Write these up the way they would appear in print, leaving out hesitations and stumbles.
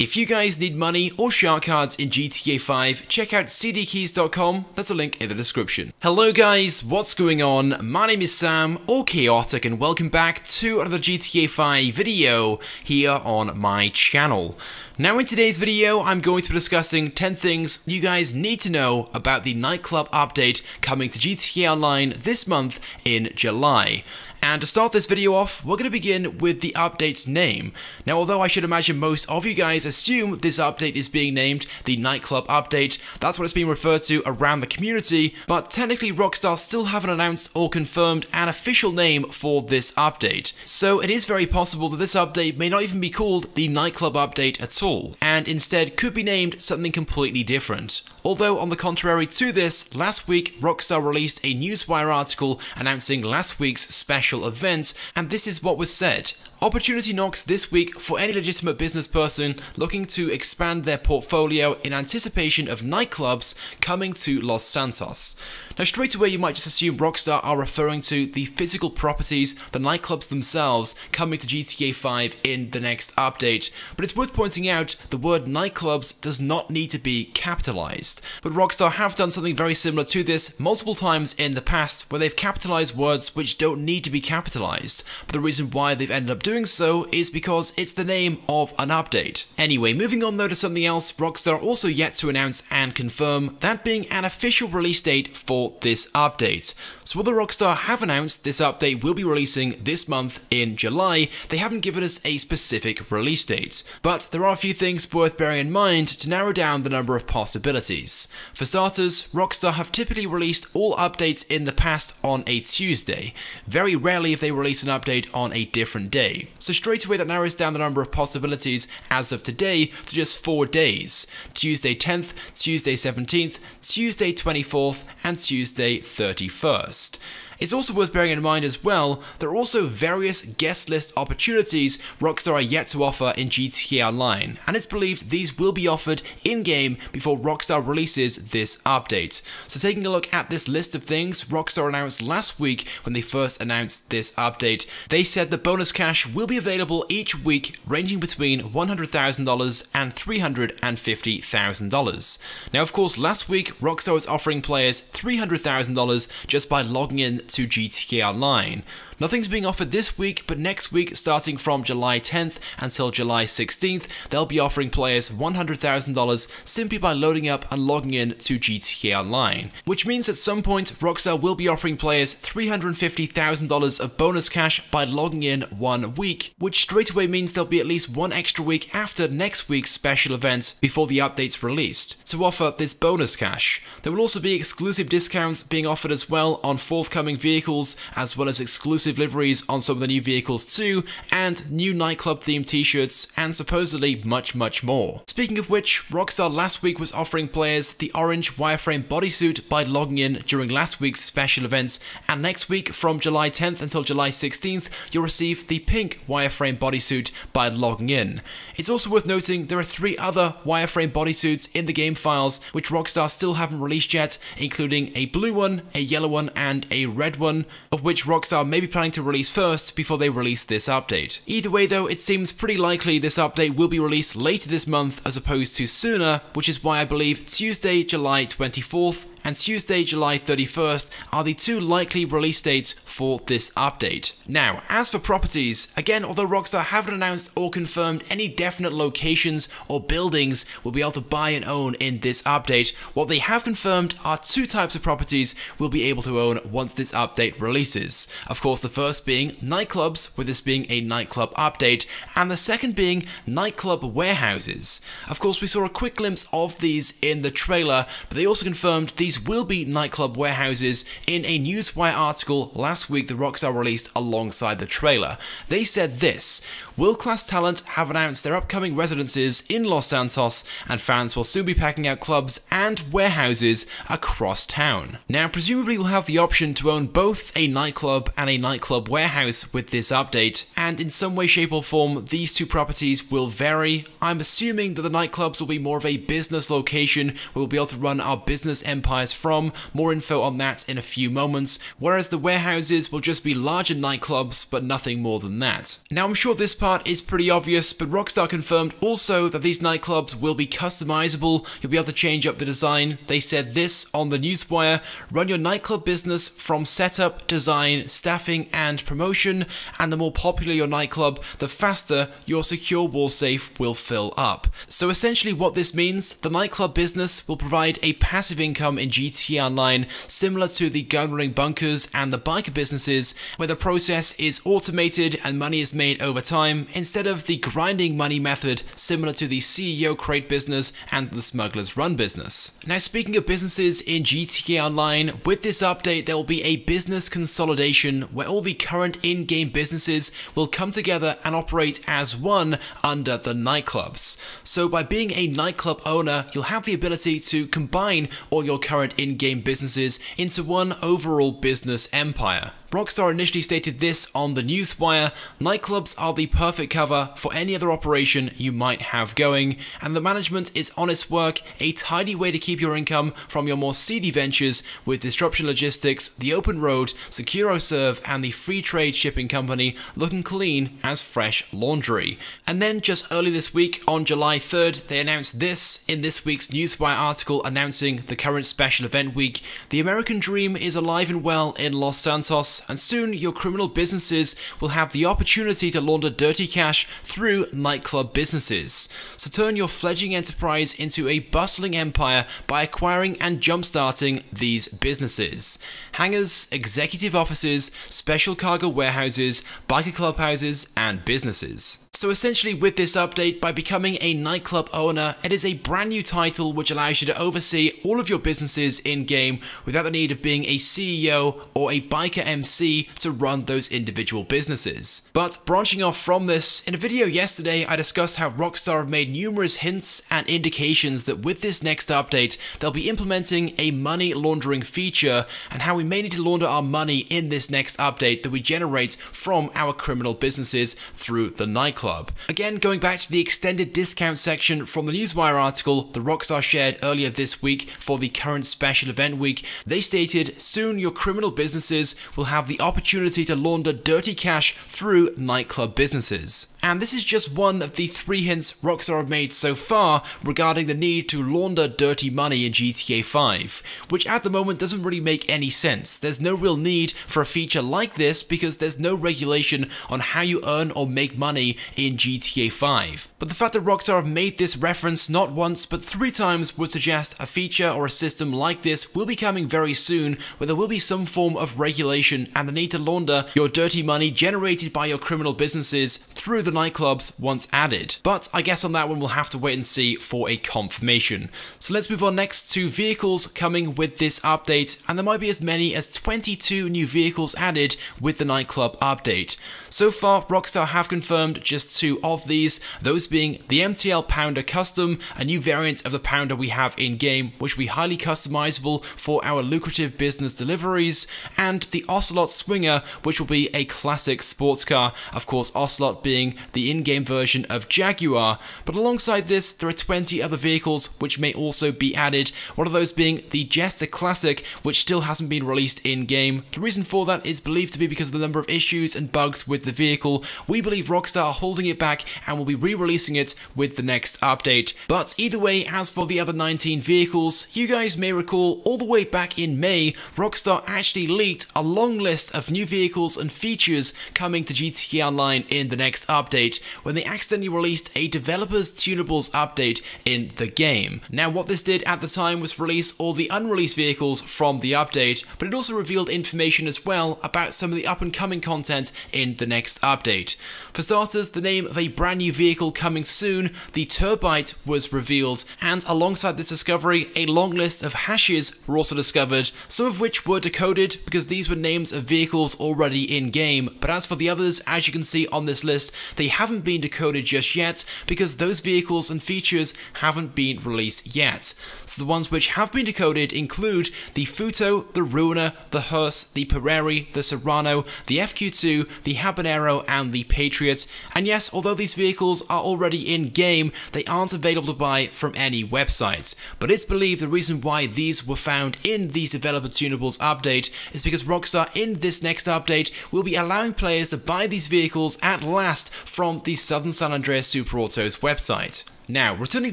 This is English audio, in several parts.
If you guys need money or shark cards in GTA 5, check out cdkeys.com, there's a link in the description. Hello guys, what's going on? My name is Sam, or Chaotic, and welcome back to another GTA 5 video here on my channel. Now in today's video, I'm going to be discussing 10 things you guys need to know about the Nightclub update coming to GTA Online this month in July. And to start this video off, we're going to begin with the update's name. Now, although I should imagine most of you guys assume this update is being named the Nightclub update, that's what it's being referred to around the community, but technically Rockstar still haven't announced or confirmed an official name for this update. So it is very possible that this update may not even be called the Nightclub update at all, and instead could be named something completely different. Although on the contrary to this, last week Rockstar released a Newswire article announcing last week's special events, and this is what was said. Opportunity knocks this week for any legitimate business person looking to expand their portfolio in anticipation of nightclubs coming to Los Santos. Now straight away you might just assume Rockstar are referring to the physical properties, the nightclubs themselves, coming to GTA 5 in the next update, but it's worth pointing out the word nightclubs does not need to be capitalized. But Rockstar have done something very similar to this multiple times in the past, where they've capitalized words which don't need to be capitalized, but the reason why they've ended up doing so is because it's the name of an update. Anyway, moving on though to something else, Rockstar also yet to announce and confirm, that being an official release date for this update. So although Rockstar have announced this update will be releasing this month in July, they haven't given us a specific release date. But there are a few things worth bearing in mind to narrow down the number of possibilities. For starters, Rockstar have typically released all updates in the past on a Tuesday. Very rarely if they release an update on a different day. So straight away that narrows down the number of possibilities as of today to just 4 days. Tuesday 10th, Tuesday 17th, Tuesday 24th, and Tuesday 31st. It's also worth bearing in mind as well, there are also various guest list opportunities Rockstar are yet to offer in GTA Online, and it's believed these will be offered in-game before Rockstar releases this update. So taking a look at this list of things Rockstar announced last week when they first announced this update, they said the bonus cash will be available each week ranging between $100,000 and $350,000. Now of course last week Rockstar was offering players $300,000 just by logging in to GTA Online. Nothing's being offered this week, but next week, starting from July 10th until July 16th, they'll be offering players $100,000 simply by loading up and logging in to GTA Online. Which means at some point, Rockstar will be offering players $350,000 of bonus cash by logging in 1 week, which straight away means there'll be at least one extra week after next week's special event before the update's released to offer this bonus cash. There will also be exclusive discounts being offered as well on forthcoming vehicles, as well as exclusive liveries on some of the new vehicles too, and new nightclub themed t-shirts, and supposedly much more. Speaking of which, Rockstar last week was offering players the orange wireframe bodysuit by logging in during last week's special events, and next week from July 10th until July 16th you'll receive the pink wireframe bodysuit by logging in. It's also worth noting there are 3 other wireframe bodysuits in the game files which Rockstar still haven't released yet, including a blue one, a yellow one, and a red one, of which Rockstar may be planning to release first before they release this update. Either way though, it seems pretty likely this update will be released later this month as opposed to sooner, which is why I believe Tuesday, July 24th and Tuesday, July 31st are the 2 likely release dates for this update. Now, as for properties, again, although Rockstar haven't announced or confirmed any definite locations or buildings we'll be able to buy and own in this update, what they have confirmed are 2 types of properties we'll be able to own once this update releases. Of course, the first being nightclubs, with this being a nightclub update, and the second being nightclub warehouses. Of course, we saw a quick glimpse of these in the trailer, but they also confirmed these will be nightclub warehouses in a Newswire article last week that Rockstar released alongside the trailer. They said this: world-class talent have announced their upcoming residences in Los Santos, and fans will soon be packing out clubs and warehouses across town. Now, presumably we'll have the option to own both a nightclub and a nightclub warehouse with this update, and in some way, shape or form, these 2 properties will vary. I'm assuming that the nightclubs will be more of a business location where we'll be able to run our business empire suppliers from. More info on that in a few moments, whereas the warehouses will just be larger nightclubs, but nothing more than that. Now I'm sure this part is pretty obvious, but Rockstar confirmed also that these nightclubs will be customizable. You'll be able to change up the design. They said this on the Newswire: run your nightclub business from setup, design, staffing, and promotion, and the more popular your nightclub, the faster your secure wall safe will fill up. So essentially what this means, the nightclub business will provide a passive income in GTA Online similar to the gunrunning bunkers and the biker businesses, where the process is automated and money is made over time instead of the grinding money method similar to the CEO crate business and the Smuggler's Run business. Now speaking of businesses in GTA Online, with this update there will be a business consolidation where all the current in-game businesses will come together and operate as one under the nightclubs. So by being a nightclub owner, you'll have the ability to combine all your current in-game businesses into one overall business empire. Rockstar initially stated this on the Newswire: nightclubs are the perfect cover for any other operation you might have going, and the management is on its work, a tidy way to keep your income from your more seedy ventures with Disruption Logistics, the Open Road, SecuroServe, and the Free Trade Shipping Company looking clean as fresh laundry. And then just early this week, on July 3rd, they announced this in this week's Newswire article announcing the current special event week: the American dream is alive and well in Los Santos, and soon your criminal businesses will have the opportunity to launder dirty cash through nightclub businesses. So turn your fledgling enterprise into a bustling empire by acquiring and jumpstarting these businesses: hangars, executive offices, special cargo warehouses, biker clubhouses, and businesses. So essentially with this update, by becoming a nightclub owner, it is a brand new title which allows you to oversee all of your businesses in-game without the need of being a CEO or a biker MC to run those individual businesses. But branching off from this, in a video yesterday I discussed how Rockstar have made numerous hints and indications that with this next update they'll be implementing a money laundering feature, and how we may need to launder our money in this next update that we generate from our criminal businesses through the nightclub. Again, going back to the extended discount section from the Newswire article that Rockstar shared earlier this week for the current special event week, they stated soon your criminal businesses will have the opportunity to launder dirty cash through nightclub businesses. And this is just one of the 3 hints Rockstar have made so far regarding the need to launder dirty money in GTA 5, which at the moment doesn't really make any sense. There's no real need for a feature like this because there's no regulation on how you earn or make money in GTA 5. But the fact that Rockstar have made this reference not once but 3 times would suggest a feature or a system like this will be coming very soon, where there will be some form of regulation and the need to launder your dirty money generated by your criminal businesses through the nightclubs once added. But I guess on that one we'll have to wait and see for a confirmation. So let's move on next to vehicles coming with this update, and there might be as many as 22 new vehicles added with the nightclub update. So far Rockstar have confirmed just 2 of these, those being the MTL Pounder Custom, a new variant of the Pounder we have in game which will be highly customizable for our lucrative business deliveries, and the Ocelot Swinger, which will be a classic sports car, of course Ocelot being the in-game version of Jaguar. But alongside this there are 20 other vehicles which may also be added, one of those being the Jester Classic, which still hasn't been released in game. The reason for that is believed to be because of the number of issues and bugs with the vehicle. We believe Rockstar are holding it back and will be re-releasing it with the next update. But either way, as for the other 19 vehicles, you guys may recall all the way back in May, Rockstar actually leaked a long list of new vehicles and features coming to GTA Online in the next update, when they accidentally released a developers tunables update in the game. Now what this did at the time was release all the unreleased vehicles from the update, but it also revealed information as well about some of the up and coming content in the next update. For starters, the name of a brand new vehicle coming soon, the Turbite, was revealed, and alongside this discovery, a long list of hashes were also discovered, some of which were decoded because these were names of vehicles already in game. But as for the others, as you can see on this list, they haven't been decoded just yet because those vehicles and features haven't been released yet. So the ones which have been decoded include the Futo, the Ruiner, the Hearse, the Pereri, the Serrano, the FQ2, the Habanero, and the Patriot. And And yes, although these vehicles are already in-game, they aren't available to buy from any websites. But it's believed the reason why these were found in these Developer Tunables update is because Rockstar in this next update will be allowing players to buy these vehicles at last from the Southern San Andreas Super Auto's website. Now, returning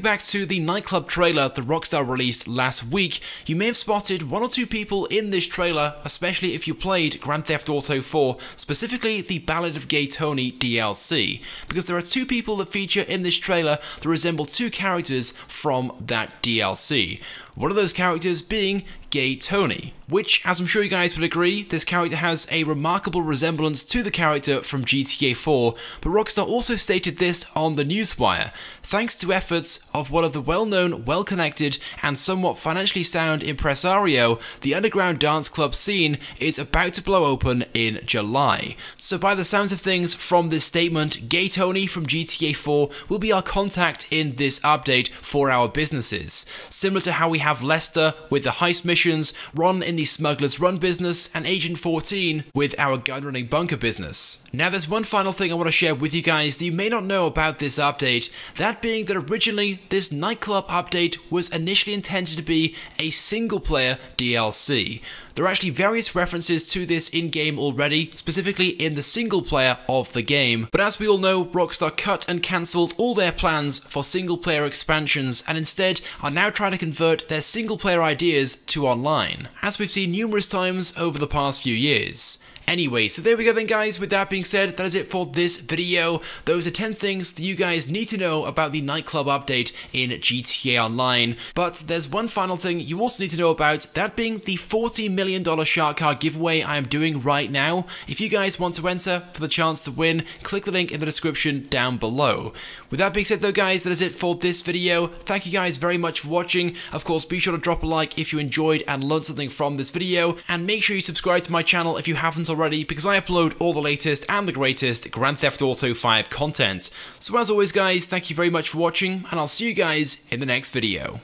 back to the Nightclub trailer that Rockstar released last week, you may have spotted one or two people in this trailer, especially if you played Grand Theft Auto 4, specifically the Ballad of Gay Tony DLC, because there are two people that feature in this trailer that resemble two characters from that DLC. One of those characters being Gay Tony, which, as I'm sure you guys would agree, this character has a remarkable resemblance to the character from GTA 4, but Rockstar also stated this on the Newswire. Thanks to efforts of one of the well-known, well-connected, and somewhat financially sound impresario, the underground dance club scene is about to blow open in July. So by the sounds of things from this statement, Gay Tony from GTA 4 will be our contact in this update for our businesses. Similar to how we have Lester with the heist missions, Ron in the Smuggler's Run business, and Agent 14 with our gun-running bunker business. Now there's one final thing I want to share with you guys that you may not know about this update, that being that originally this Nightclub update was initially intended to be a single-player DLC. There are actually various references to this in-game already, specifically in the single player of the game, but as we all know, Rockstar cut and cancelled all their plans for single-player expansions and instead are now trying to convert their single-player ideas to online, as we've seen numerous times over the past few years. Anyway, so there we go then guys, with that being said, that is it for this video. Those are 10 things that you guys need to know about the Nightclub update in GTA Online. But there's one final thing you also need to know about, that being the $40 million shark card giveaway I am doing right now. If you guys want to enter for the chance to win, click the link in the description down below. With that being said though guys, that is it for this video. Thank you guys very much for watching. Of course, be sure to drop a like if you enjoyed and learned something from this video, and make sure you subscribe to my channel if you haven't already, because I upload all the latest and the greatest Grand Theft Auto 5 content. So as always guys, thank you very much for watching, and I'll see you guys in the next video.